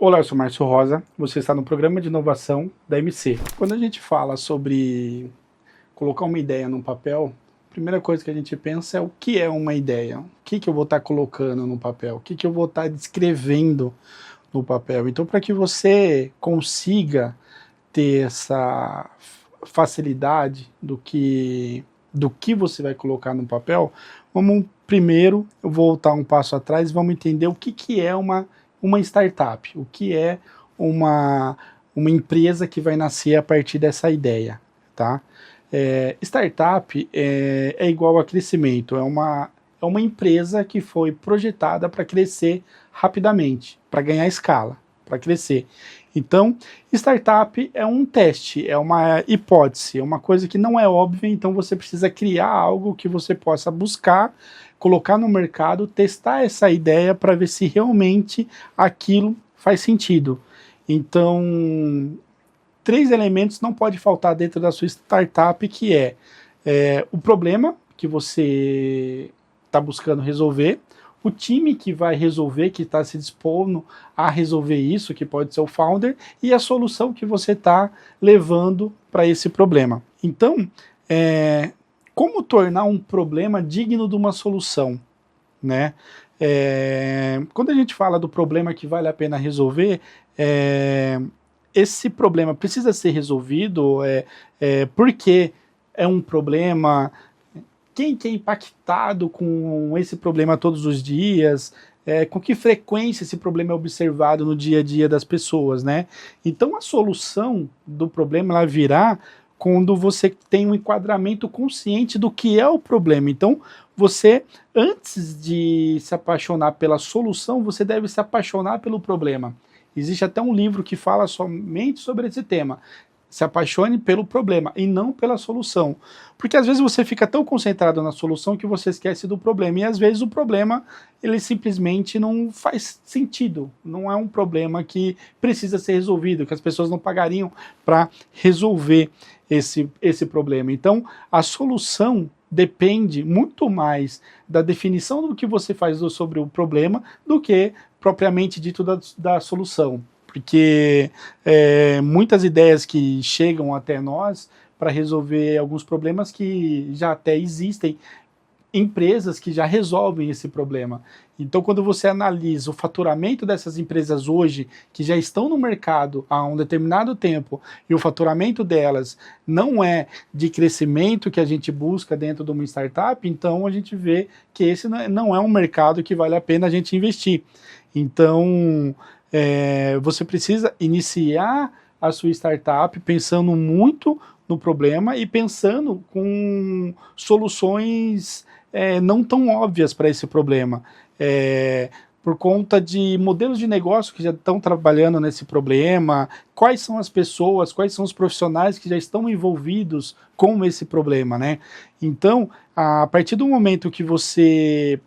Olá, eu sou Márcio Rosa, você está no programa de inovação da MC. Quando a gente fala sobre colocar uma ideia num papel, a primeira coisa que a gente pensa é o que é uma ideia, o que eu vou estar colocando no papel, o que eu vou estar descrevendo no papel. Então, para que você consiga ter essa facilidade do que você vai colocar no papel, vamos primeiro voltar um passo atrás e vamos entender o que é uma startup, o que é uma empresa que vai nascer a partir dessa ideia, tá? Startup é igual a crescimento, é uma empresa que foi projetada para crescer rapidamente, para ganhar escala, para crescer. Então, startup é um teste, é uma hipótese, é uma coisa que não é óbvia, então você precisa criar algo que você possa buscar, colocar no mercado, testar essa ideia para ver se realmente aquilo faz sentido. Então, 3 elementos não pode faltar dentro da sua startup, que é o problema que você está buscando resolver, o time que vai resolver, que está se dispondo a resolver isso, que pode ser o founder, e a solução que você está levando para esse problema. Então, como tornar um problema digno de uma solução, né? Quando a gente fala do problema que vale a pena resolver, esse problema precisa ser resolvido, porque é um problema, quem que é impactado com esse problema todos os dias, com que frequência esse problema é observado no dia a dia das pessoas, né? Então a solução do problema ela virá quando você tem um enquadramento consciente do que é o problema. Então você, antes de se apaixonar pela solução, você deve se apaixonar pelo problema. Existe até um livro que fala somente sobre esse tema. Se apaixone pelo problema e não pela solução. Porque às vezes você fica tão concentrado na solução que você esquece do problema. E às vezes o problema, ele simplesmente não faz sentido. Não é um problema que precisa ser resolvido, que as pessoas não pagariam para resolver esse problema. Então, a solução depende muito mais da definição do que você faz sobre o problema do que propriamente dito da solução. Porque muitas ideias que chegam até nós para resolver alguns problemas que já até existem, empresas que já resolvem esse problema. Então, quando você analisa o faturamento dessas empresas hoje, que já estão no mercado há um determinado tempo, e o faturamento delas não é de crescimento que a gente busca dentro de uma startup, então a gente vê que esse não é um mercado que vale a pena a gente investir. Então, você precisa iniciar a sua startup pensando muito no problema e pensando com soluções não tão óbvias para esse problema. Por conta de modelos de negócio que já estão trabalhando nesse problema, quais são as pessoas, quais são os profissionais que já estão envolvidos com esse problema, né? Então, a partir do momento que você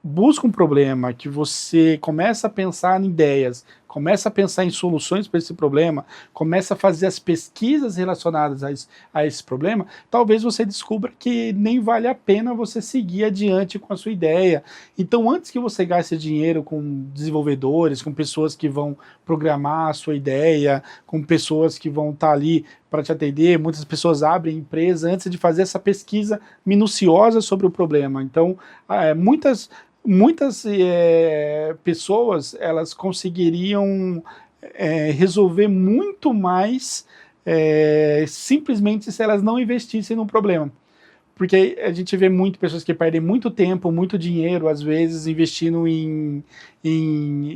busca um problema, que você começa a pensar em ideias, começa a pensar em soluções para esse problema, começa a fazer as pesquisas relacionadas a esse problema, talvez você descubra que nem vale a pena você seguir adiante com a sua ideia. Então, antes que você gaste dinheiro com desenvolvedores, com pessoas que vão programar a sua ideia, com pessoas que vão estar ali para te atender, muitas pessoas abrem empresa antes de fazer essa pesquisa minuciosa sobre o problema. Então, muitas pessoas elas conseguiriam resolver muito mais simplesmente se elas não investissem no problema. Porque a gente vê pessoas que perdem muito tempo, muito dinheiro, às vezes, investindo em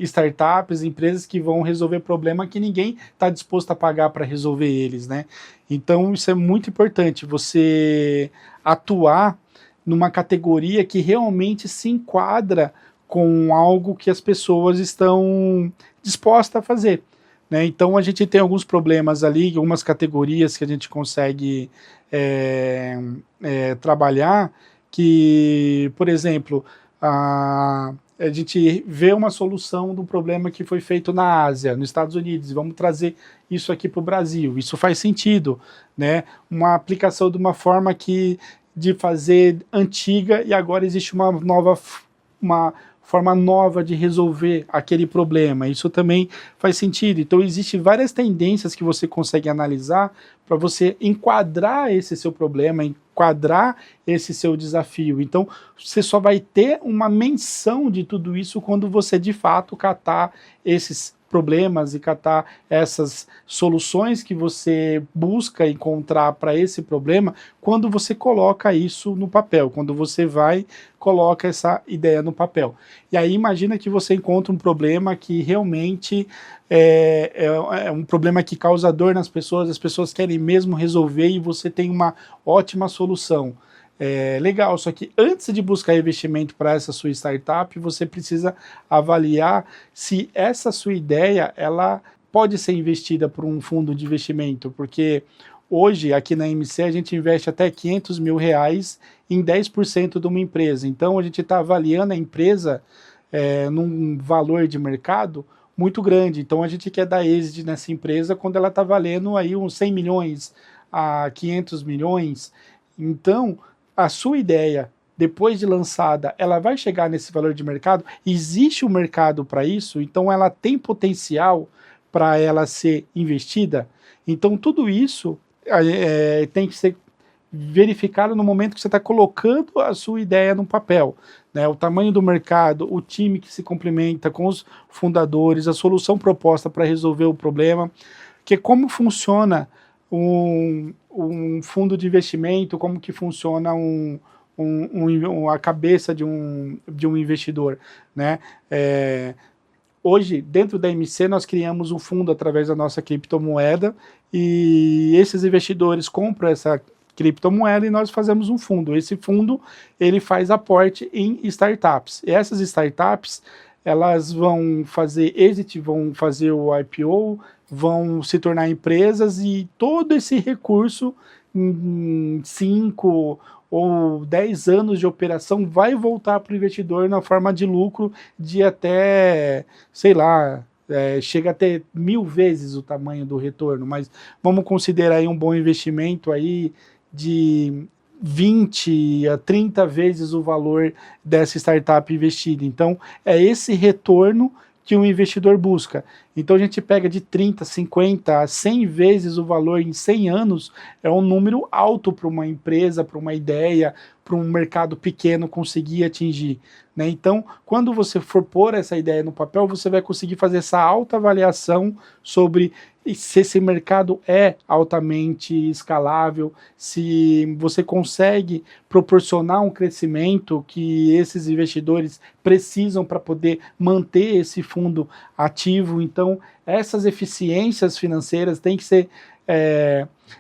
startups, empresas que vão resolver problema que ninguém está disposto a pagar para resolver eles, né? Então, isso é muito importante, você atuar numa categoria que realmente se enquadra com algo que as pessoas estão dispostas a fazer, né? Então a gente tem alguns problemas ali, algumas categorias que a gente consegue trabalhar, que, por exemplo, a gente vê uma solução de um problema que foi feito na Ásia, nos Estados Unidos, e vamos trazer isso aqui para o Brasil. Isso faz sentido, né? Uma aplicação de uma forma de fazer antiga e agora existe uma nova forma nova de resolver aquele problema. Isso também faz sentido. Então, existem várias tendências que você consegue analisar para você enquadrar esse seu problema, enquadrar esse seu desafio. Então, você só vai ter uma menção de tudo isso quando você, de fato, catar esses problemas e catar essas soluções que você busca encontrar para esse problema, quando você coloca isso no papel, quando você vai coloca essa ideia no papel. E aí imagina que você encontra um problema que realmente é um problema que causa dor nas pessoas, as pessoas querem mesmo resolver e você tem uma ótima solução. Legal, só que antes de buscar investimento para essa sua startup, você precisa avaliar se essa sua ideia ela pode ser investida por um fundo de investimento, porque hoje aqui na MC a gente investe até R$500 mil em 10% de uma empresa, então a gente está avaliando a empresa num valor de mercado muito grande, então a gente quer dar êxito nessa empresa quando ela está valendo aí uns 100 milhões a 500 milhões, então a sua ideia, depois de lançada, ela vai chegar nesse valor de mercado? Existe um mercado para isso? Então ela tem potencial para ela ser investida? Então tudo isso tem que ser verificado no momento que você está colocando a sua ideia no papel, né? O tamanho do mercado, o time que se complementa com os fundadores, a solução proposta para resolver o problema, que como funciona um fundo de investimento, como que funciona a cabeça de um investidor, né? Hoje, dentro da MC, nós criamos um fundo através da nossa criptomoeda e esses investidores compram essa criptomoeda e nós fazemos um fundo. Esse fundo, ele faz aporte em startups. E essas startups, elas vão fazer exit, vão fazer o IPO, vão se tornar empresas e todo esse recurso em 5 ou 10 anos de operação vai voltar para o investidor na forma de lucro de até, sei lá, chega a ter 1000 vezes o tamanho do retorno, mas vamos considerar aí um bom investimento aí de 20 a 30 vezes o valor dessa startup investida. Então, é esse retorno que um investidor busca. Então a gente pega de 30, 50 a 100 vezes o valor em 100 anos, é um número alto para uma empresa, para uma ideia, para um mercado pequeno conseguir atingir, né? Então, quando você for pôr essa ideia no papel, você vai conseguir fazer essa autoavaliação sobre se esse mercado é altamente escalável, se você consegue proporcionar um crescimento que esses investidores precisam para poder manter esse fundo ativo. Então, essas eficiências financeiras têm que ser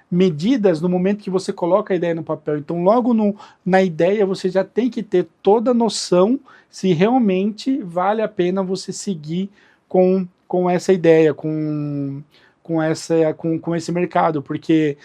medidas no momento que você coloca a ideia no papel. Então, logo na ideia, você já tem que ter toda a noção se realmente vale a pena você seguir com essa ideia, com esse mercado, porque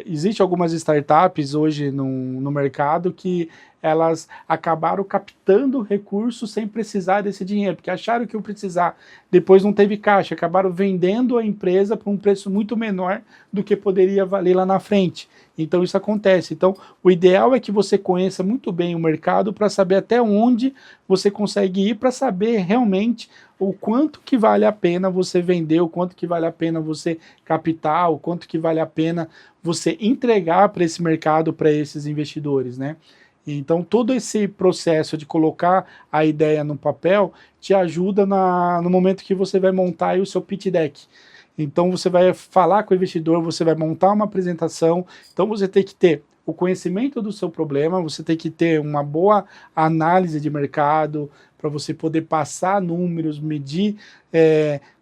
existe algumas startups hoje no mercado que elas acabaram captando recursos sem precisar desse dinheiro, porque acharam que iam precisar, depois não teve caixa, acabaram vendendo a empresa por um preço muito menor do que poderia valer lá na frente. Então isso acontece. Então o ideal é que você conheça muito bem o mercado para saber até onde você consegue ir, para saber realmente o quanto que vale a pena você vender, o quanto que vale a pena você captar, o quanto que vale a pena você entregar para esse mercado, para esses investidores, né? Então todo esse processo de colocar a ideia no papel te ajuda no momento que você vai montar aí o seu pitch deck. Então você vai falar com o investidor, você vai montar uma apresentação, então você tem que ter o conhecimento do seu problema, você tem que ter uma boa análise de mercado para você poder passar números, medir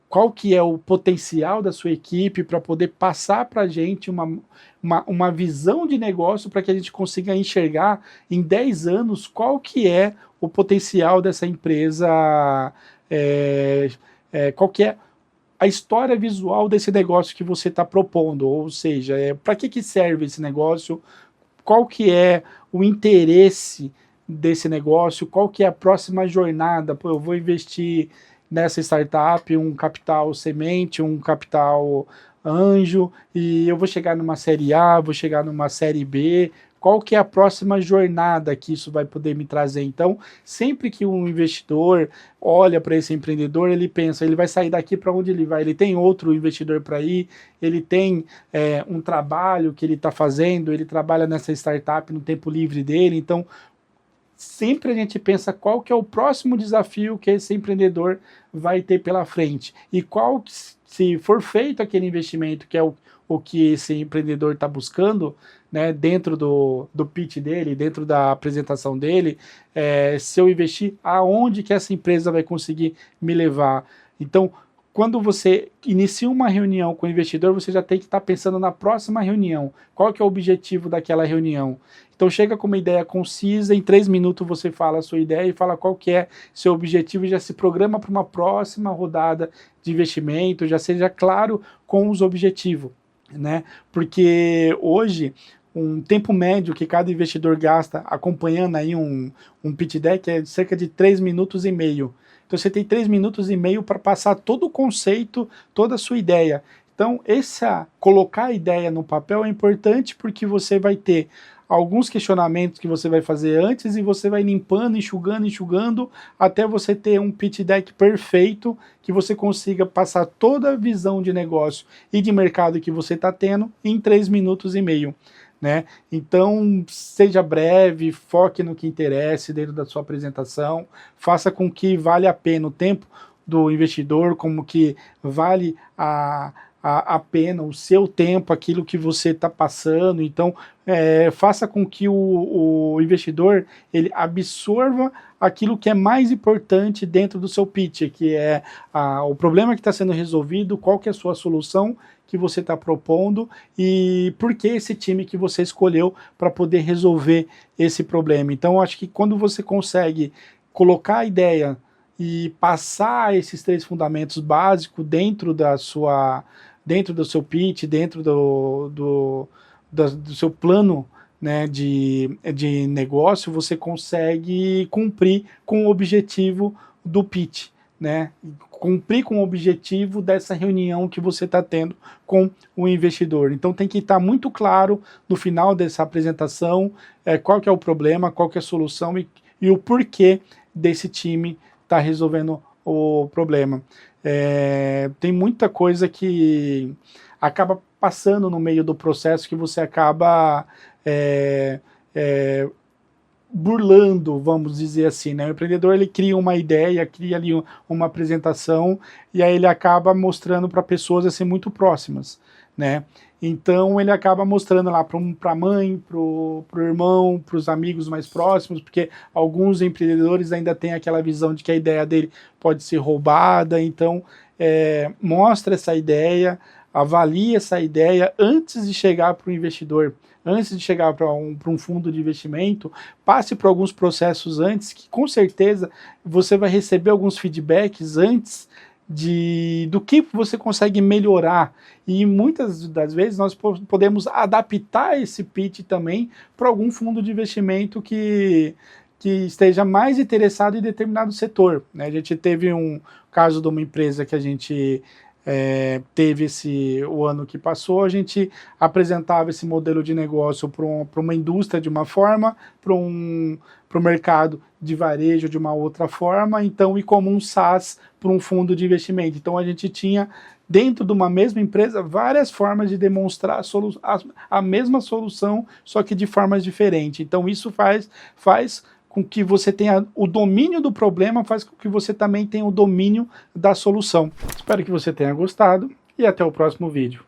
qual que é o potencial da sua equipe para poder passar para a gente uma visão de negócio para que a gente consiga enxergar em 10 anos qual que é o potencial dessa empresa, qual que é a história visual desse negócio que você está propondo, ou seja, para que serve esse negócio, qual que é o interesse desse negócio, qual que é a próxima jornada. Pô, eu vou investir nessa startup um capital semente, um capital anjo, e eu vou chegar numa série A, vou chegar numa série B, qual que é a próxima jornada que isso vai poder me trazer. Então, sempre que um investidor olha para esse empreendedor, ele pensa, ele vai sair daqui para onde ele vai? Ele tem outro investidor para ir? Ele tem um trabalho que ele está fazendo? Ele trabalha nessa startup no tempo livre dele? Então, sempre a gente pensa qual que é o próximo desafio que esse empreendedor vai ter pela frente. E qual, se for feito aquele investimento, que é o que esse empreendedor está buscando, né, dentro do pitch dele, dentro da apresentação dele, se eu investir, aonde que essa empresa vai conseguir me levar? Então, quando você inicia uma reunião com o investidor, você já tem que estar pensando na próxima reunião. Qual que é o objetivo daquela reunião? Então chega com uma ideia concisa, em 3 minutos você fala a sua ideia e fala qual que é seu objetivo e já se programa para uma próxima rodada de investimento, já seja claro com os objetivos, né? Porque hoje, um tempo médio que cada investidor gasta acompanhando aí um pitch deck é de cerca de 3 minutos e meio. Então você tem 3 minutos e meio para passar todo o conceito, toda a sua ideia. Então colocar a ideia no papel é importante porque você vai ter alguns questionamentos que você vai fazer antes e você vai limpando, enxugando, até você ter um pitch deck perfeito que você consiga passar toda a visão de negócio e de mercado que você está tendo em 3 minutos e meio. Né? Então, seja breve, foque no que interessa dentro da sua apresentação, faça com que vale a pena o tempo do investidor, como que vale a pena o seu tempo, aquilo que você está passando. Então, faça com que o investidor ele absorva aquilo que é mais importante dentro do seu pitch, que é o problema que está sendo resolvido, qual que é a sua solução que você está propondo e por que esse time que você escolheu para poder resolver esse problema. Então, acho que quando você consegue colocar a ideia e passar esses 3 fundamentos básicos dentro do seu pitch, dentro do seu plano, né, de negócio, você consegue cumprir com o objetivo do pitch, né? Cumprir com o objetivo dessa reunião que você está tendo com o investidor. Então tem que estar muito claro no final dessa apresentação qual que é o problema, qual que é a solução e o porquê desse time estar resolvendo o problema. Tem muita coisa que acaba passando no meio do processo que você acaba burlando, vamos dizer assim, né? O empreendedor ele cria uma ideia, cria ali uma apresentação e aí ele acaba mostrando para pessoas assim muito próximas, né? Então ele acaba mostrando lá para a mãe, para o irmão, para os amigos mais próximos, porque alguns empreendedores ainda têm aquela visão de que a ideia dele pode ser roubada. Então mostra essa ideia, avalie essa ideia antes de chegar para o investidor. Antes de chegar para um fundo de investimento, passe por alguns processos antes, que com certeza você vai receber alguns feedbacks antes do que você consegue melhorar. E muitas das vezes nós podemos adaptar esse pitch também para algum fundo de investimento que esteja mais interessado em determinado setor, né? A gente teve um caso de uma empresa que a gente teve o ano que passou, a gente apresentava esse modelo de negócio para uma indústria de uma forma, para o mercado de varejo de uma outra forma, então, e como um SaaS para um fundo de investimento. Então a gente tinha, dentro de uma mesma empresa, várias formas de demonstrar a mesma solução, só que de formas diferentes. Então isso faz com que você tenha o domínio do problema, faz com que você também tenha o domínio da solução. Espero que você tenha gostado e até o próximo vídeo.